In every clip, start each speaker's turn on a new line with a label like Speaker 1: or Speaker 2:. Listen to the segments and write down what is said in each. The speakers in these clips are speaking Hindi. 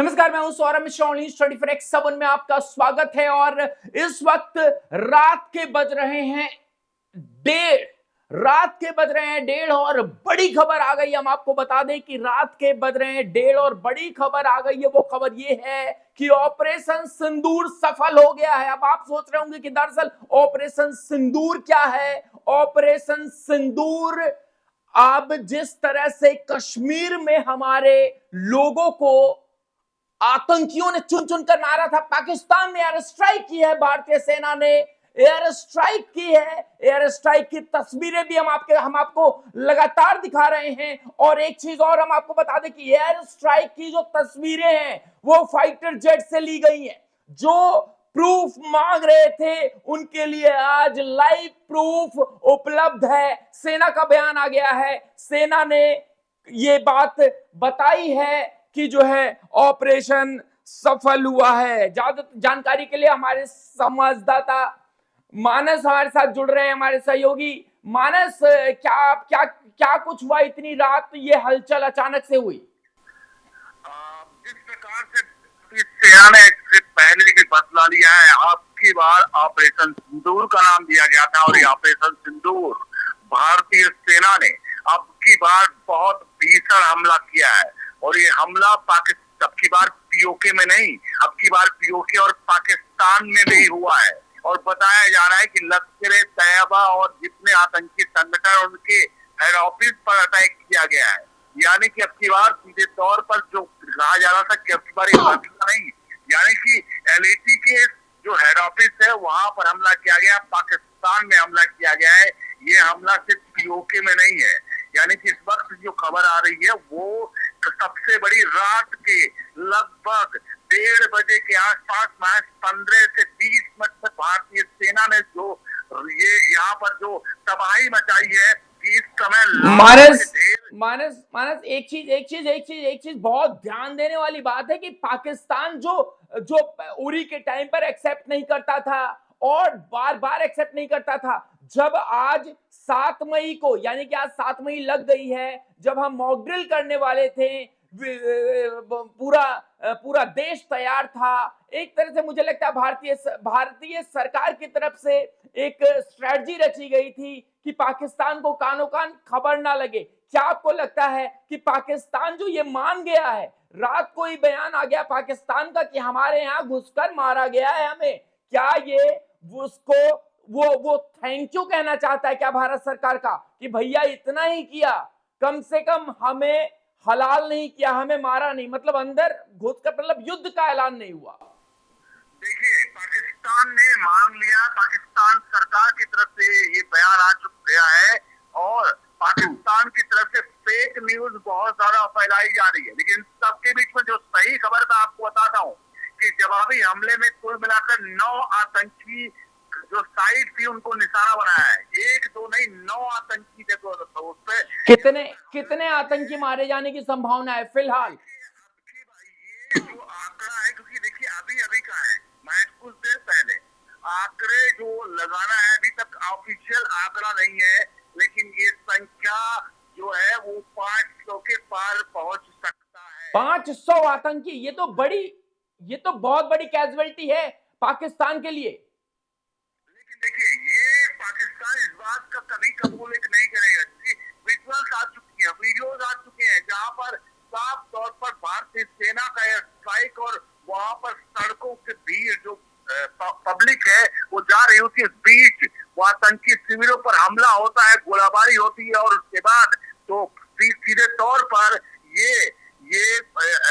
Speaker 1: नमस्कार, मैं हूं Saurabh Mishra. Study for X7 में आपका स्वागत है। और इस वक्त रात के बज रहे हैं 1:30 और बड़ी खबर आ गई। हम आपको बता दें कि रात के बज रहे हैं 1:30 और बड़ी खबर आ गई है। वो खबर ये है कि ऑपरेशन सिंदूर सफल हो गया है। अब आप सोच रहे होंगे कि दरअसल ऑपरेशन सिंदूर क्या है। ऑपरेशन सिंदूर अब जिस तरह से कश्मीर में हमारे लोगों को आतंकियों ने चुन चुन कर मारा था, पाकिस्तान ने एयर स्ट्राइक की है, भारतीय सेना ने एयर स्ट्राइक की है। एयर स्ट्राइक की तस्वीरें भी हम आपको लगातार दिखा रहे हैं। और एक चीज और हम आपको बता दें कि एयर स्ट्राइक की जो तस्वीरें हैं वो फाइटर जेट से ली गई हैं। जो प्रूफ मांग रहे थे उनके लिए आज लाइव प्रूफ उपलब्ध है। सेना का बयान आ गया है। सेना ने ये बात बताई है कि जो है ऑपरेशन सफल हुआ है। ज्यादा जानकारी के लिए हमारे संवाददाता मानस हमारे साथ जुड़ रहे हैं, हमारे सहयोगी। मानस, क्या क्या क्या कुछ हुआ इतनी रात, ये हलचल अचानक से हुई?
Speaker 2: जिस प्रकार से सेना ने पहले भी बदला लिया है, आपकी बार ऑपरेशन सिंदूर का नाम दिया गया था और ये ऑपरेशन सिंदूर भारतीय सेना ने अब की बार बहुत भीषण हमला किया है। और ये हमला पाकिस्तान अब की बार पीओके में नहीं, अब की बार पीओके और पाकिस्तान में भी हुआ है। और बताया जा रहा है कि लश्कर-ए-तैयबा और जितने आतंकी संगठन उनके हेड ऑफिस पर अटैक किया गया है। यानी कि अब की बार सीधे तौर पर जो कहा जा रहा था कि अब की बार नहीं, यानी कि एलएसी के जो हेड ऑफिस है वहां पर हमला किया गया, पाकिस्तान में हमला किया गया है। ये हमला सिर्फ पीओके में नहीं है। यानी कि इस वक्त जो खबर आ रही है वो सबसे बड़ी रात के लगभग 1:30 बजे के आसपास महज 15 से 20 मिनट तक भारतीय सेना ने जो ये यहाँ पर जो तबाही मचाई है कि इस समय
Speaker 1: मानस एक चीज बहुत ध्यान देने वाली बात है कि पाकिस्तान जो जो उरी के टाइम पर एक्सेप्ट नहीं करता था और बार बार एक्सेप्ट नहीं करता था, जब आज 7 मई को, यानी कि आज 7 मई लग गई है, जब हम मॉक ड्रिल करने वाले थे, पूरा पूरा देश तैयार था। एक तरह से मुझे लगता है भारतीय सरकार की तरफ से एक स्ट्रेटजी रची गई थी कि पाकिस्तान को कानो कान खबर ना लगे। क्या आपको लगता है कि पाकिस्तान जो ये मान गया है, रात को ही बयान आ गया पाकिस्तान का कि हमारे यहाँ घुसकर मारा गया है हमें, क्या ये उसको वो थैंक यू कहना चाहता है क्या भारत सरकार का कि भैया इतना ही किया, कम से कम हमें हलाल नहीं किया, हमें मारा नहीं, मतलब अंदर घुसकर, मतलब युद्ध का ऐलान नहीं हुआ?
Speaker 2: देखिए, पाकिस्तान ने मांग लिया, पाकिस्तान सरकार की तरफ से ये बयान आ गया है और पाकिस्तान की तरफ से फेक न्यूज बहुत ज्यादा फैलाई जा रही है। लेकिन सबके बीच में जो सही खबर मैं आपको बताता हूँ कि जवाबी हमले में कुल मिलाकर 9 आतंकी जो साइट थी उनको निशाना बनाया है। 1-2 नहीं, 9 आतंकी देखो उस पे
Speaker 1: कितने आतंकी मारे जाने की संभावना है फिलहाल?
Speaker 2: ये जो आंकड़ा है, क्योंकि देखिए अभी अभी का है, मैं कुछ देर पहले आंकड़े जो लगाना है, अभी तक ऑफिशियल आंकड़ा नहीं है, लेकिन ये संख्या जो है वो 500 के पार पहुंच सकता है।
Speaker 1: 500 आतंकी, ये तो बहुत बड़ी कैजुअलिटी है पाकिस्तान के लिए।
Speaker 2: लेकिन देखिए, ये पाकिस्तान इस बात का कभी कबूल नहीं करेगा। विजुअल्स आ चुकी है, वीडियोज आ चुके हैं जहाँ पर साफ तौर पर भारतीय सेना का एयर स्ट्राइक और वहां पर सड़कों के भीड़ जो पब्लिक है वो जा रही होती है, इस बीच वो आतंकी शिविरों पर हमला होता है, गोलाबारी होती है और उसके बाद तो सीधे तौर पर ये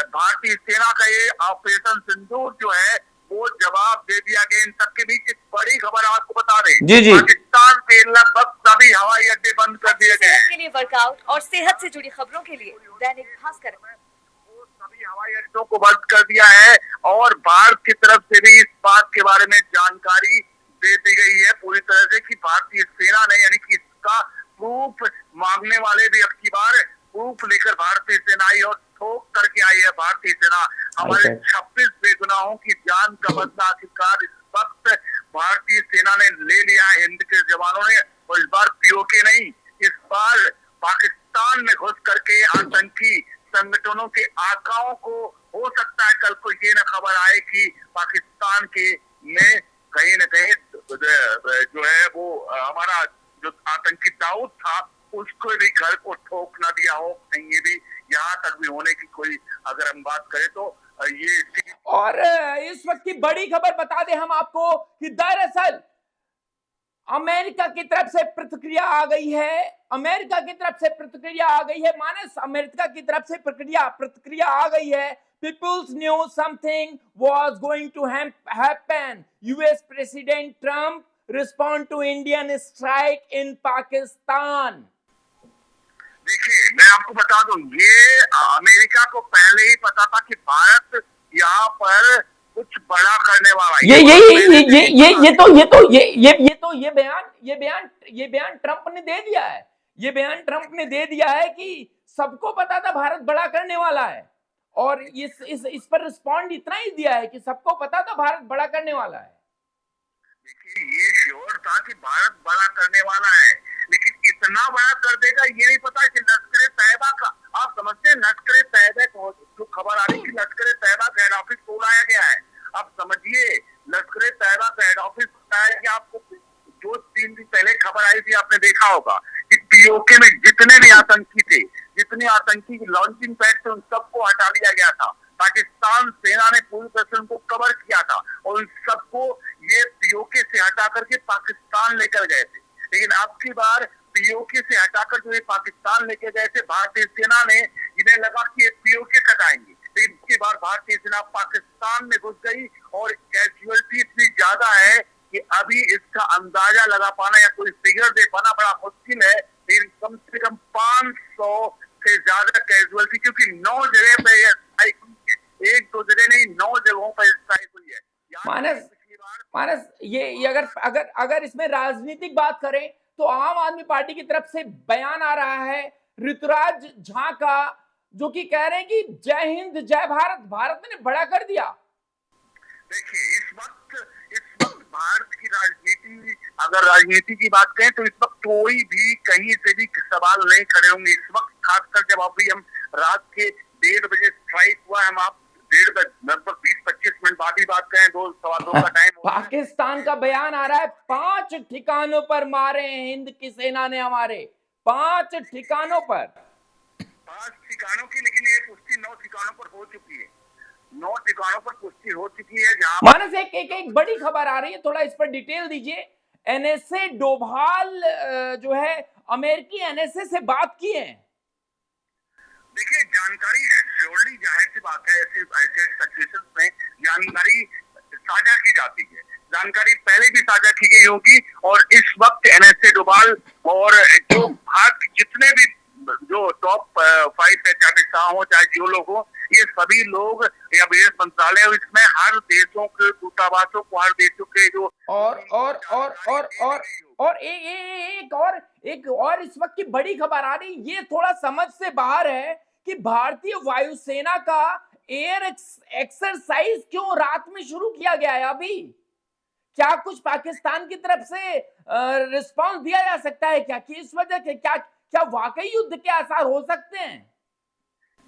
Speaker 2: भारतीय सेना का ये ऑपरेशन सिंदूर जो है वो जवाब दे दिया गया। इन सबके बीच एक बड़ी खबर आपको बता दें, पाकिस्तान के लगभग सभी हवाई अड्डे बंद कर दिए गए हैं।
Speaker 3: के लिए वर्कआउट और सेहत से जुड़ी खबरों के लिए दैनिक भास्कर
Speaker 2: सभी हवाई अड्डों को बंद कर दिया है और भारत की तरफ से भी इस बात के बारे में जानकारी दे दी गई है पूरी तरह से कि भारतीय सेना ने, यानी कि इसका प्रूफ मांगने वाले भी अब की बार प्रूफ लेकर भारतीय सेना आई और ठोक करके आई है भारतीय सेना। हमारे 26 बेगुनाहों की जान का बदला आखिरकार इस वक्त भारतीय सेना ने ले लिया है, हिंद के जवानों ने। और इस बार पीओके नहीं, इस बार पाकिस्तान में घुस करके आतंकी संगठनों के आकाओं को हो सकता है कल को ये ना खबर आए कि पाकिस्तान के में कहीं ना कहीं जो है वो हमारा जो आतंकी दाऊद था उसको भी घर को ठोक ना दिया हो, कहीं ये भी यहाँ तक भी होने की कोई अगर हम बात करें तो ये।
Speaker 1: और इस वक्त की बड़ी खबर बता दें हम आपको कि दरअसल अमेरिका की तरफ से प्रतिक्रिया आ गई है। अमेरिका की तरफ से प्रतिक्रिया आ गई है मानस, अमेरिका की तरफ से प्रतिक्रिया आ गई है। Peoples knew something was going to happen. US president Trump respond to Indian strike in Pakistan.
Speaker 2: देखिए मैं आपको बता दूं, ये अमेरिका को पहले ही पता था कि भारत यहाँ पर कुछ बड़ा करने वाला है।
Speaker 1: ये बयान ट्रंप ने दे दिया है। ये बयान ट्रंप ने दे दिया है कि सबको पता था भारत बड़ा करने वाला है, और इस पर रिस्पॉन्ड इतना ही दिया है कि सबको पता था भारत बड़ा करने वाला है।
Speaker 2: देखिए ये श्योर था कि भारत बड़ा करने वाला है, लेकिन इतना बड़ा कर देगा ये नहीं पता कि लश्कर तैयबा का, आप समझते हैं लश्कर तैयबा को जो खबर आ रही है कि लश्कर तैयबा का हेड ऑफिस बुलाया गया है। अब समझिए लश्कर तैयबा का हेड ऑफिस बताया कि आपको 2-3 दिन पहले खबर आई थी, आपने देखा होगा कि पीओके में जितने भी आतंकी थे, जितने आतंकी लॉन्चिंग पैड थे उन सबको हटा लिया गया था। पाकिस्तान सेना ने पूरी तरह से उनको कवर किया था और उन सबको ये पीओके से हटा करके पाकिस्तान लेकर गए थे। लेकिन अब की बार पीओके से हटाकर जो ये पाकिस्तान लेके गए थे, भारतीय सेना ने, इन्हें लगा कि ये पीओके कटाएंगे, लेकिन इसके बाद भारतीय सेना पाकिस्तान में घुस गई और कैजुअलिटी इतनी ज्यादा है कि अभी इसका अंदाजा लगा पाना या कोई फिगर दे पाना बड़ा मुश्किल है। लेकिन कम से कम 500 से ज्यादा कैजुअलिटी, क्योंकि 9 जगह पे ये स्ट्राइक हुई है, 1-2 जगह नहीं 9 जगहों पर स्ट्राइक हुई है।
Speaker 1: मानस ये अगर इसमें राजनीतिक बात करें तो आम आदमी पार्टी की तरफ से बयान आ रहा है ऋतुराज झा का, जो कि कह रहे हैं कि जय हिंद जय भारत, भारत ने बड़ा कर दिया।
Speaker 2: देखिए इस वक्त भारत की राजनीति, अगर राजनीति की बात करें तो इस वक्त कोई भी कहीं से भी सवाल नहीं खड़े होंगे। इस वक्त खासकर जब अभी हम रात के 1:30 बजे स्ट्राइक हुआ, हम आप 1:30 बजे लगभग 20-25 मिनट बाद ही बात करें, 2-2:15 का टाइम।
Speaker 1: पाकिस्तान का बयान आ रहा है 5 ठिकानों पर मारे हैं हिंद की सेना ने हमारे, 5 ठिकानों पर।
Speaker 2: 5 ठिकानों की, लेकिन ये पुष्टि 9 ठिकानों पर हो चुकी है। 9 ठिकानों पर पुष्टि हो चुकी है। जहां
Speaker 1: मानस एक बड़ी खबर आ रही है, थोड़ा इस पर डिटेल दीजिए। एनएसए डोभाल जो है अमेरिकी एनएसए से बात की है।
Speaker 2: देखिए जानकारी श्योरली, जाहिर सी बात है, ऐसे सिचुएशंस में जानकारी साझा की जाती है। जानकारी पहले भी साझा की गई होगी और इस वक्त एनएसए डोभाल और जो भारत जितने भी जो टॉप 5 है, चाहे शाह हो चाहे जो लोग हो, ये सभी लोग या विदेश मंत्रालय, इसमें हर देशों के दूतावासों को, हर देशों के जो
Speaker 1: एक और इस वक्त की बड़ी खबर आ रही, ये थोड़ा समझ से बाहर है कि भारतीय वायुसेना का एयर एक्सरसाइज क्यों रात में शुरू किया गया है अभी? क्या कुछ पाकिस्तान की तरफ से रिस्पांस दिया जा सकता है क्या कि इस वजह से क्या वाकई युद्ध के आसार हो सकते हैं?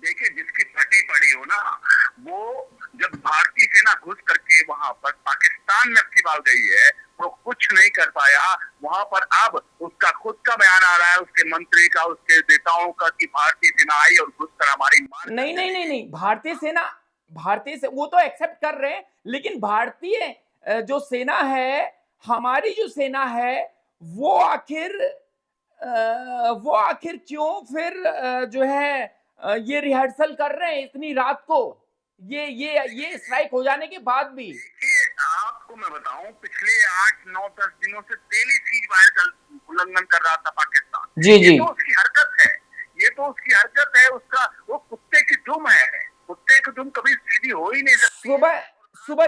Speaker 2: देखिए जिसकी फटी पड़ी हो ना, वो जब भारतीय सेना घुस करके वहां पर पाकिस्तान में डाल गई है तो कुछ नहीं कर पाया वहां पर। अब उसका खुद का बयान आ रहा है, उसके मंत्री का, उसके नेताओं का, कि भारतीय सेना आई और घुस कर हमारी
Speaker 1: नहीं, भारतीय से वो तो एक्सेप्ट कर रहे हैं, लेकिन भारतीय जो सेना है, हमारी जो सेना है, वो आखिर क्यों फिर जो है ये रिहर्सल कर रहे हैं इतनी रात को, ये स्ट्राइक हो जाने के बाद भी?
Speaker 2: आपको मैं बताऊं, पिछले 8-9-10 दिनों से डेली सीज फायर का उल्लंघन कर रहा था पाकिस्तान।
Speaker 1: जी।
Speaker 2: ये तो उसकी हरकत है, उसका वो कुत्ते की दुम है। कुत्ते की दुम कभी सीधी हो ही नहीं सकती।
Speaker 1: सुबह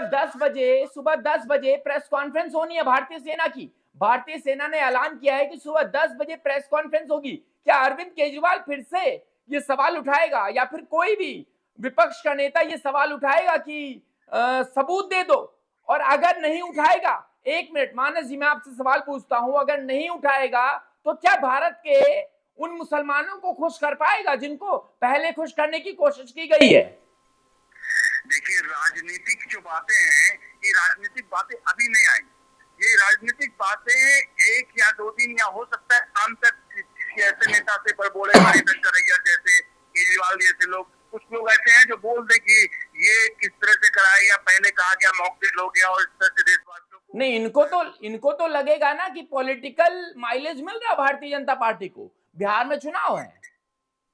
Speaker 1: 10 बजे प्रेस कॉन्फ्रेंस होनी है भारतीय सेना की। भारतीय सेना ने ऐलान किया है कि सुबह 10 बजे प्रेस कॉन्फ्रेंस होगी। क्या अरविंद केजरीवाल फिर से ये सवाल उठाएगा या फिर कोई भी विपक्ष का नेता ये सवाल उठाएगा कि सबूत दे दो? और अगर नहीं उठाएगा, 1 मिनट मानस जी मैं आपसे सवाल पूछता हूं, अगर नहीं उठाएगा तो क्या भारत के उन मुसलमानों को खुश कर पाएगा जिनको पहले खुश करने की कोशिश की गई है?
Speaker 2: देखिए, राजनीतिक जो बातें हैं, ये राजनीतिक बातें अभी नहीं आई। ये राजनीतिक बातें एक या दो दिन या हो सकता है शाम तक किसी ऐसे नेता से पर बोले, हरिशंकर अय्यर जैसे, केजरीवाल जैसे लोग, कुछ लोग ऐसे हैं जो बोल दे कि ये किस तरह से कराया गया, पहले कहा गया, मॉक ड्रिल हो गया और इस तरह से देशवासियों को
Speaker 1: नहीं, इनको तो लगेगा ना कि पॉलिटिकल माइलेज मिल रहा है भारतीय जनता पार्टी को। बिहार में चुनाव है।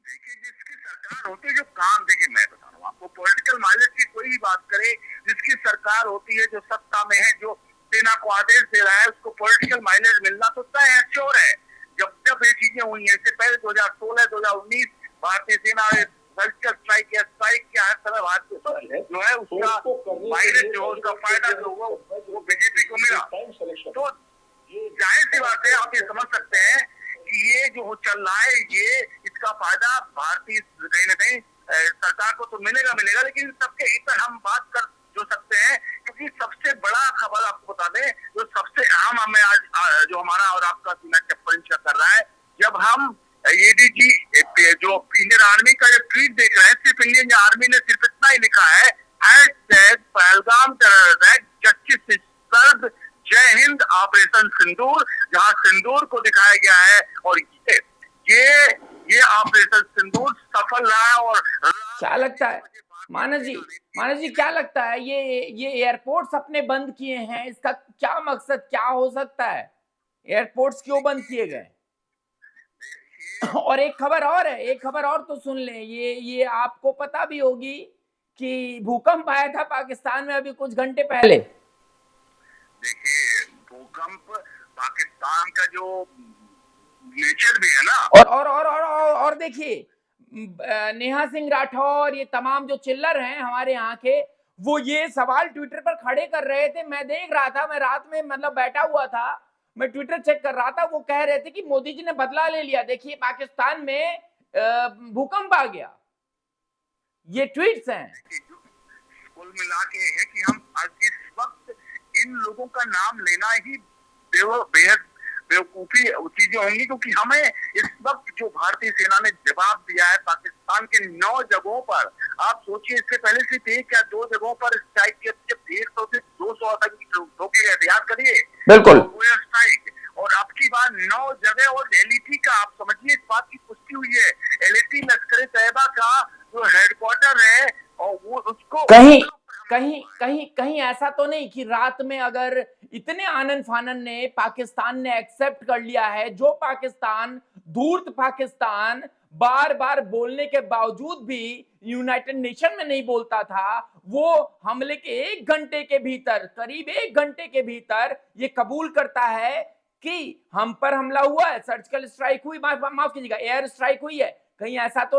Speaker 2: देखिए, जिसकी सरकार होती है, जो काम, देखिए मैं बता रहा हूँ आपको, पॉलिटिकल माइलेज की कोई भी बात करे, जिसकी सरकार होती है, जो सत्ता में है, जो सेना को आदेश दे रहा है, उसको पॉलिटिकल माइलेज मिलना तो तय है, श्योर है। जब जब ये चीजें हुई हैं, इससे पहले 2016, 2019 भारतीय सेना सर्जिकल स्ट्राइक या स्ट्राइक के हर समय भारतीय जो है उसका माइलेज जो उसका फायदा जो हुआ वो बीजेपी को मिला। तो जाहिर सी बात है, आप ये समझ सकते हैं कि ये जो चल रहा है, ये इसका फायदा भारतीय कहीं ना कहीं सरकार को तो मिलेगा, लेकिन सबके हित हम बात कर जो सकते हैं, क्योंकि सबसे बड़ा खबर आपको बता दें, जो सबसे अहम हमें आज जो हमारा और आपका सीना चप्पल कर रहा है, जब हम एडीजी जो इंडियन आर्मी का जो ट्वीट देख रहे हैं, सिर्फ इंडियन आर्मी ने सिर्फ इतना ही लिखा है, #पहलगाम टेरर अटैक जस्टिस सर्व जय हिंद ऑपरेशन सिंदूर, जहां सिंदूर को दिखाया गया है और ये ऑपरेशन सिंदूर सफल रहा। और
Speaker 1: क्या लगता है मानस जी क्या लगता है, ये एयरपोर्ट्स अपने बंद किए हैं, इसका क्या मकसद क्या हो सकता है? एयरपोर्ट्स क्यों बंद किए गए? और एक खबर और तो सुन लें, ये आपको पता भी होगी कि भूकंप आया था पाकिस्तान में अभी कुछ घंटे पहले।
Speaker 2: देखिए, भूकंप पाकिस्तान का जो नेचर भी है ना,
Speaker 1: और देखिए, नेहा सिंह राठौर, ये तमाम जो चिल्लर हैं हमारे यहाँ के, वो ये सवाल ट्विटर पर खड़े कर रहे थे। मैं देख रहा था, मैं रात में मतलब बैठा हुआ था, मैं ट्विटर चेक कर रहा था, वो कह रहे थे कि मोदी जी ने बदला ले लिया, देखिए पाकिस्तान में भूकंप आ गया। ये ट्वीट्स हैं।
Speaker 2: कुल मिला के है कि हम आज इस वक्त इन लोगों का नाम लेना ही बेहद बेवकूफी चीजें होंगी, क्योंकि हमें इस वक्त जो भारतीय सेना ने जवाब दिया है पाकिस्तान के 9 जगहों पर, आप सोचिए, इससे पहले सिर्फ 1 या 2 जगहों पर स्ट्राइक के 100 से 200 तक धोखे गए, याद करिए,
Speaker 1: बिल्कुल
Speaker 2: स्ट्राइक। और अब की बार 9 जगह, और एलएटी का आप समझिए, इस बात की पुष्टि हुई है, एलएटी लश्कर तैयबा का जो हेडक्वार्टर है, और वो उसको
Speaker 1: कहीं ऐसा तो नहीं कि रात में अगर इतने आनन फानन ने पाकिस्तान ने एक्सेप्ट कर लिया है, जो पाकिस्तान, धूर्त पाकिस्तान बार बार बोलने के बावजूद भी यूनाइटेड नेशन में नहीं बोलता था, वो हमले के 1 घंटे के भीतर, करीब 1 घंटे के भीतर ये कबूल करता है कि हम पर हमला हुआ है, सर्जिकल स्ट्राइक हुई, माफ कीजिएगा, एयर स्ट्राइक हुई है। कहीं ऐसा तो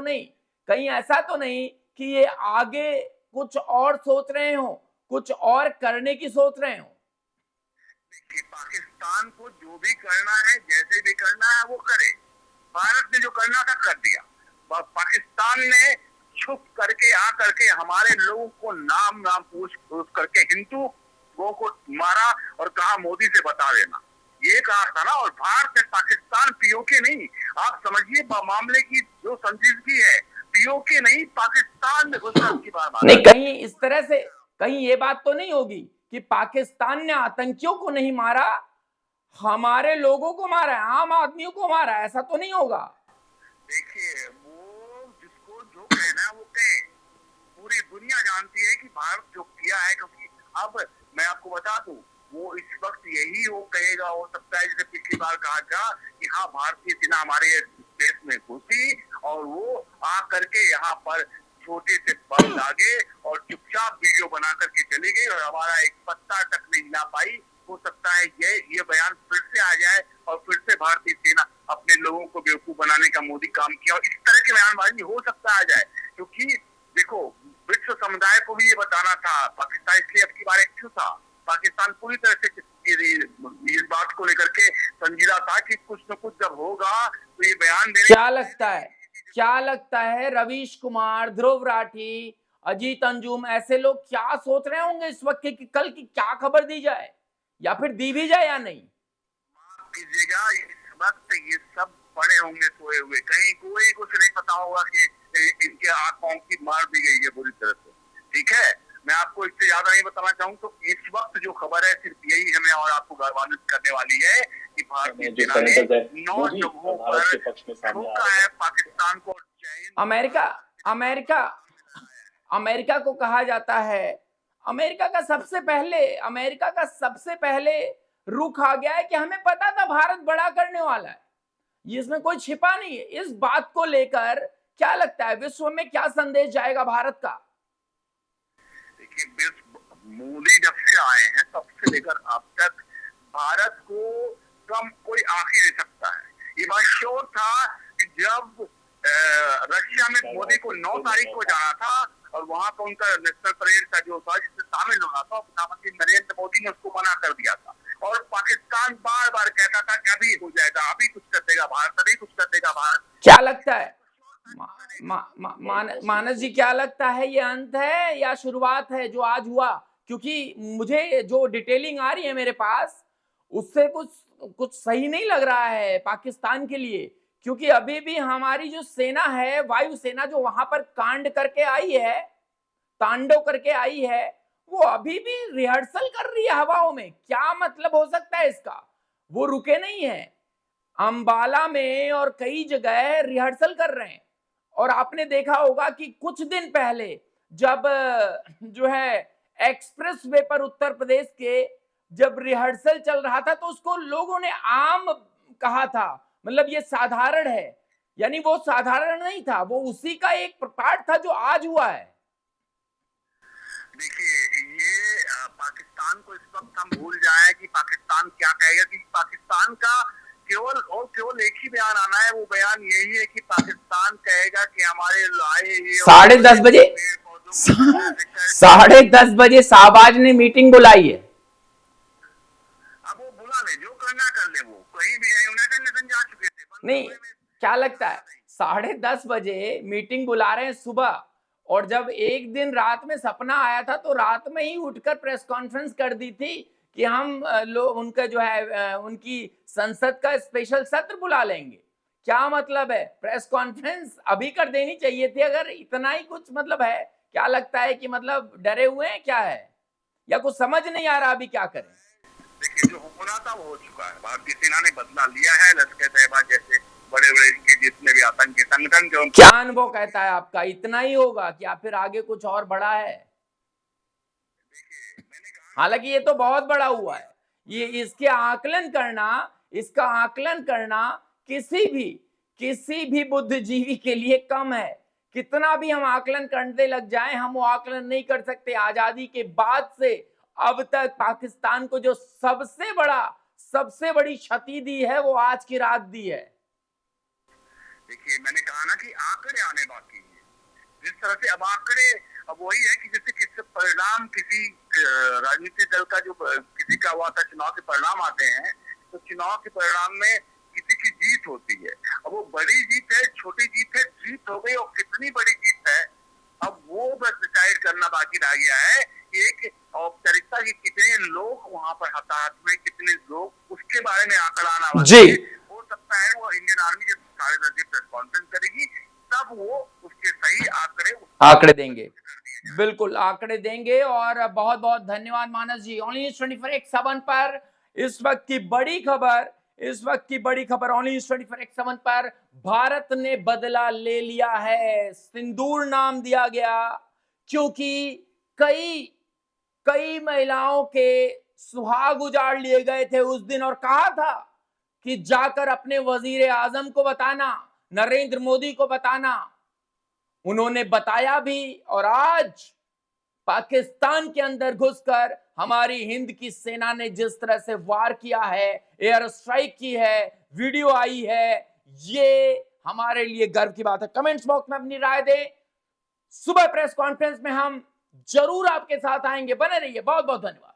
Speaker 1: नहीं कि ये आगे कुछ और सोच रहे हो, कुछ और करने की सोच रहे हो?
Speaker 2: देखिए, पाकिस्तान को जो भी करना है, जैसे भी करना है वो करे। भारत ने जो करना था कर दिया। पाकिस्तान ने छुप करके आ करके हमारे लोगों को नाम पूछ करके हिंदुओं को मारा और कहा मोदी से बता देना, ये कहा था ना। और भारत ने पाकिस्तान पीओके नहीं, आप समझिए मामले की जो संजीदगी है, पीओके नहीं, पाकिस्तान में घुसपैठ की बात
Speaker 1: नहीं, कहीं इस तरह से कहीं ये बात तो नहीं होगी कि पाकिस्तान ने आतंकियों को नहीं मारा, हमारे लोगों को मारा है, आम आदमियों को मारा है, ऐसा तो नहीं होगा?
Speaker 2: देखिए, वो जिसको जो कहना है वो कहे, पूरी दुनिया जानती है कि भारत जो किया है, क्योंकि अब मैं आपको बता दूं, वो इस वक्त यही वो कहेगा, हो सकता है जैसे पिछली बार कहा था कि हाँ भारतीय सेना हमारे देश में घुसी और वो आ करके यहाँ पर छोटे से बम दागे और चुपचाप वीडियो बना करके चली गई और हमारा एक पत्ता तक नहीं हिला पाई। हो सकता है ये बयान फिर से आ जाए और फिर से भारतीय सेना अपने लोगों को बेवकूफ बनाने का मोदी काम किया, और इस तरह की बयानबाजी हो सकता आ जाए। क्योंकि देखो, विश्व समुदाय को भी ये बताना था, पाकिस्तान इसलिए अब की बार एक्टिव था, पाकिस्तान पूरी तरह से इस बात को लेकर के संजीदा था कि कुछ न कुछ जब होगा तो ये बयान देने।
Speaker 1: क्या लगता है रवीश कुमार, ध्रुव राठी, अजीत अंजुम, ऐसे लोग क्या सोच रहे होंगे इस वक्त कि कल की क्या खबर दी जाए, या फिर दी भी जाए या नहीं?
Speaker 2: माफ कीजिएगा, इस वक्त ये सब पड़े होंगे सोए हुए, कहीं कोई कुछ नहीं पता होगा कि इनके आंखों की मार दी गई है बुरी तरह से। ठीक है, मैं आपको इससे ज्यादा नहीं बताना चाहूँ। तो इस वक्त जो खबर है सिर्फ यही हमें और आपको गर्वान्वित करने वाली है कि भारतीय सेना ने 9 जगहों पर ठोका है पाकिस्तान को।
Speaker 1: अमेरिका अमेरिका अमेरिका को कहा जाता है, अमेरिका का सबसे पहले रुख आ गया है कि हमें पता था भारत बड़ा करने वाला है, ये इसमें कोई छिपा नहीं है। इस बात को लेकर क्या लगता है विश्व में क्या संदेश जाएगा भारत का?
Speaker 2: देखिए, मोदी जब से आए हैं तब से लेकर अब तक भारत को कम कोई आंख ही नहीं सकता है। ये बात श्योर था कि जब रशिया में मोदी को 9 तारीख को जाना था और वहां पर उनका नेशनल परेड का जो था जिसमें शामिल होना था, प्रधानमंत्री नरेंद्र मोदी ने उसको मना कर दिया था और पाकिस्तान बार बार कहता था कि अभी हो जाएगा, अभी कुछ कर देगा भारत, अभी कुछ कर देगा भारत।
Speaker 1: क्या लगता है मानस जी, क्या लगता है ये अंत है या शुरुआत है जो आज हुआ? क्योंकि मुझे जो डिटेलिंग आ रही है मेरे पास उससे कुछ सही नहीं लग रहा है पाकिस्तान के लिए, क्योंकि अभी भी हमारी जो सेना है, वायु सेना, जो वहां पर कांड करके आई है, तांडव करके आई है, वो अभी भी रिहर्सल कर रही है हवाओं में। क्या मतलब हो सकता है इसका? वो रुके नहीं है, अंबाला में और कई जगह रिहर्सल कर रहे हैं। और आपने देखा होगा कि कुछ दिन पहले जब जो है एक्सप्रेस वे पर उत्तर प्रदेश के जब रिहर्सल चल रहा था तो उसको लोगों ने आम कहा था, मतलब ये साधारण है, यानी वो साधारण नहीं था, वो उसी का एक पार्ट था जो आज हुआ है।
Speaker 2: देखिए, ये पाकिस्तान को इस वक्त हम भूल जाएं कि पाकिस्तान क्या कहेगा, कि पाकिस्तान का केवल एक ही बयान आना है। वो बयान यही है कि पाकिस्तान कहेगा कि हमारे लाए
Speaker 1: 10:30 बजे शाहबाज ने मीटिंग बुलाई है।
Speaker 2: अब वो बुला ले, जो करना कर ले, वो कहीं भी जाए, यूनाइटेड नेशन जा चुके थे।
Speaker 1: नहीं, क्या लगता है 10:30 बजे मीटिंग बुला रहे हैं सुबह, और जब एक दिन रात में सपना आया था तो रात में ही उठकर प्रेस कॉन्फ्रेंस कर दी थी कि हम लोग उनका जो है उनकी संसद का स्पेशल सत्र बुला लेंगे। क्या मतलब है? प्रेस कॉन्फ्रेंस अभी कर देनी चाहिए थी अगर इतना ही कुछ मतलब है। क्या लगता है कि मतलब डरे हुए हैं क्या है, या कुछ समझ नहीं आ रहा अभी क्या करें?
Speaker 2: देखिए, जो होना था वो हो चुका है। भारतीय सेना ने बदला लिया है। लश्कर-ए-तैयबा जैसे बड़े-बड़े इनके जितने भी आतंकी संगठन जो,
Speaker 1: क्या अनुभव कहता है आपका, इतना ही होगा क्या फिर आगे कुछ और बड़ा है? हालांकि ये तो बहुत बड़ा हुआ है, ये इसका आकलन करना किसी भी बुद्धिजीवी के लिए कम है। कितना भी हम आकलन करने लग जाएं, हम वो आकलन नहीं कर सकते। आजादी के बाद से अब तक पाकिस्तान को जो सबसे बड़ी क्षति दी है वो आज की रात दी है।
Speaker 2: देखिए, मैंने कहा ना कि आंकड़े आने बाकी हैं। जिस तरह से अब आंकड़े अब वही है कि जैसे किसी परिणाम, किसी राजनीतिक दल का जो किसी का हुआ था, चुनाव के परिणाम आते हैं तो चुनाव के परिणाम में किसी की जीत होती है। अब वो बड़ी जीत है, छोटी जीत है, जीत हो गई और कितनी बड़ी जीत है अब वो बस डिसाइड करना बाकी रह गया है कि एक औपचारिकता की कितने लोग वहां पर हताहत में, कितने लोग, उसके बारे में आंकड़ा आना
Speaker 1: जी।
Speaker 2: हो सकता है वो इंडियन आर्मी जब 10:30 प्रेस कॉन्फ्रेंस करेगी तब वो उसके सही आंकड़े
Speaker 1: देंगे, बिल्कुल आंकड़े देंगे। और बहुत बहुत धन्यवाद मानस जी। ओनली न्यूज़ 24/7 पर इस वक्त की बड़ी खबर ओनली न्यूज़ 24/7 पर, भारत ने बदला ले लिया है। सिंदूर नाम दिया गया क्योंकि कई महिलाओं के सुहाग उजाड़ लिए गए थे उस दिन, और कहा था कि जाकर अपने वजीर आजम को बताना, नरेंद्र मोदी को बताना। उन्होंने बताया भी, और आज पाकिस्तान के अंदर घुसकर हमारी हिंद की सेना ने जिस तरह से वार किया है, एयर स्ट्राइक की है, वीडियो आई है, ये हमारे लिए गर्व की बात है। कमेंट्स बॉक्स में अपनी राय दें। सुबह प्रेस कॉन्फ्रेंस में हम जरूर आपके साथ आएंगे, बने रहिए। बहुत बहुत धन्यवाद।